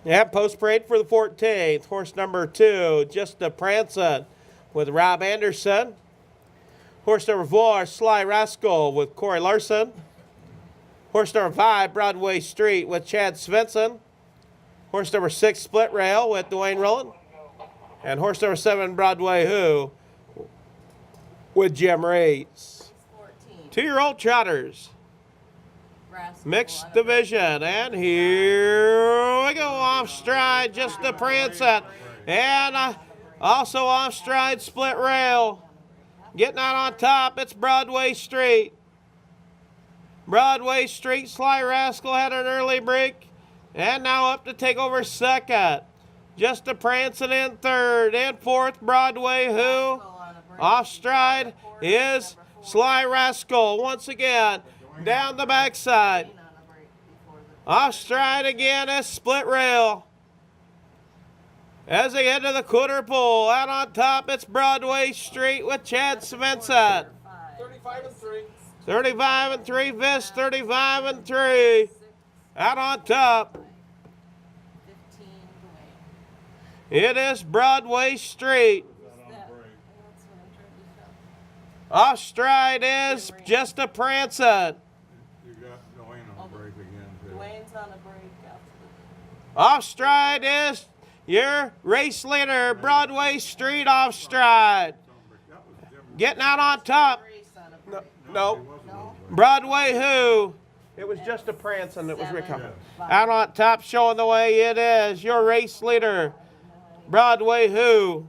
Yeah, post parade for the 14th. Horse number 2, Just a Prancin' with Rob Anderson. Horse number 4, Sly Rascal with Corey Larson. Horse number 5, Broadway Street with Chad Svensson. Horse number 6, Split Rail with Dwayne Rowland. And horse number 7, Broadway Who with Jim Reese. 2-year-old trotters. Mixed division, and here we go. Off stride, Just a Prancin', and also off stride, Split Rail. Getting out on top, it's Broadway Street. Broadway Street, Sly Rascal had an early break, and now up to take over second. Just a Prancin' in third, and fourth, Broadway Who. Off stride is Sly Rascal once again. Down the backside. Off stride again is Split Rail. As they head to the quarter pole, out on top, it's Broadway Street with Chad Svensson. 35 and 3. 35 and 3, Vis, 35 and 3. Out on top. It is Broadway Street. Off stride is Just a Prancin'. You got Dwayne on break again, too. Dwayne's on a break after Off stride is your race leader, Broadway Street off stride. Getting out on top. No. Broadway Who. It was Just a Prancin' that was recovered. Out on top, showing the way it is your race leader, Broadway Who.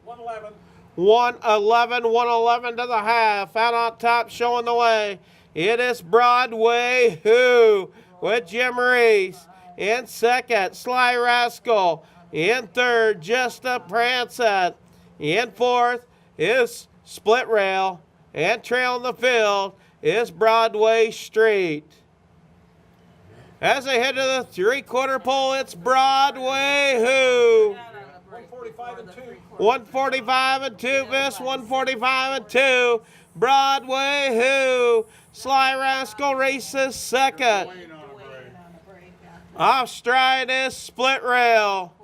111. 111 to the half. Out on top, showing the way. It is Broadway Who with Jim Reese. In second, Sly Rascal. In third, Just a Prancin'. In fourth is Split Rail. And trailing the field is Broadway Street. As they head to the three-quarter pole, it's Broadway Who. 145 and 2. 145 and 2, Vis, 145 and 2. Broadway Who. Sly Rascal races second. Off stride is Split Rail.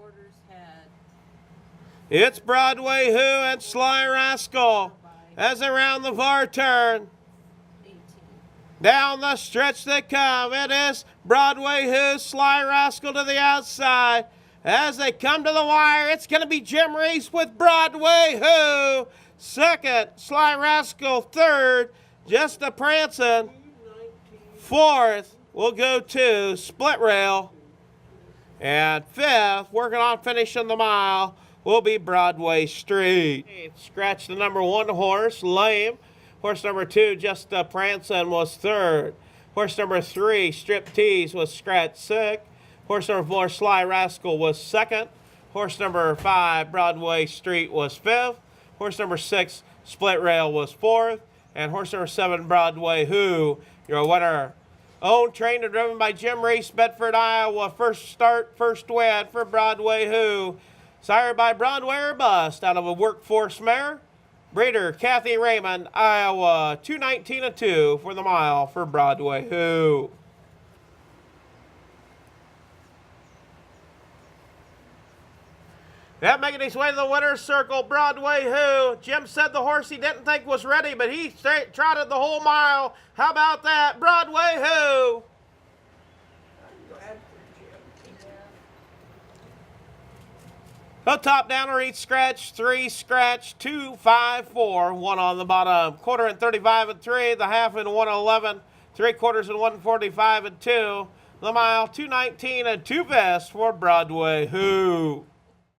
It's Broadway Who and Sly Rascal as they round the far turn. Down the stretch they come. It is Broadway Who, Sly Rascal to the outside. As they come to the wire, it's going to be Jim Reese with Broadway Who. Second, Sly Rascal. Third, Just a Prancin'. Fourth, we'll go to Split Rail. And fifth, working on finishing the mile, will be Broadway Street. Scratch the number 1 horse, Lame. Horse number 2, Just a Prancin', was third. Horse number 3, Strip Tease, was scratched sick. Horse number 4, Sly Rascal, was second. Horse number 5, Broadway Street, was fifth. Horse number 6, Split Rail, was fourth. And horse number 7, Broadway Who, your winner. Owned, trained, and driven by Jim Reese, Bedford, Iowa. First start, first win for Broadway Who. Sired by Broadway or Bust out of a workforce mare. Breeder Kathy Raymond, Iowa. 219 and 2 for the mile for Broadway Who. That making his way to the winner's circle, Broadway Who. Jim said the horse he didn't think was ready, but he trotted the whole mile. How about that? Broadway Who. No top down or each scratch, 3 scratch, 2, 5, 4, 1 on the bottom. Quarter and 35 and 3, the half and 111, 3/4 and 145 and 2. The mile 219 and 2 best for Broadway Who.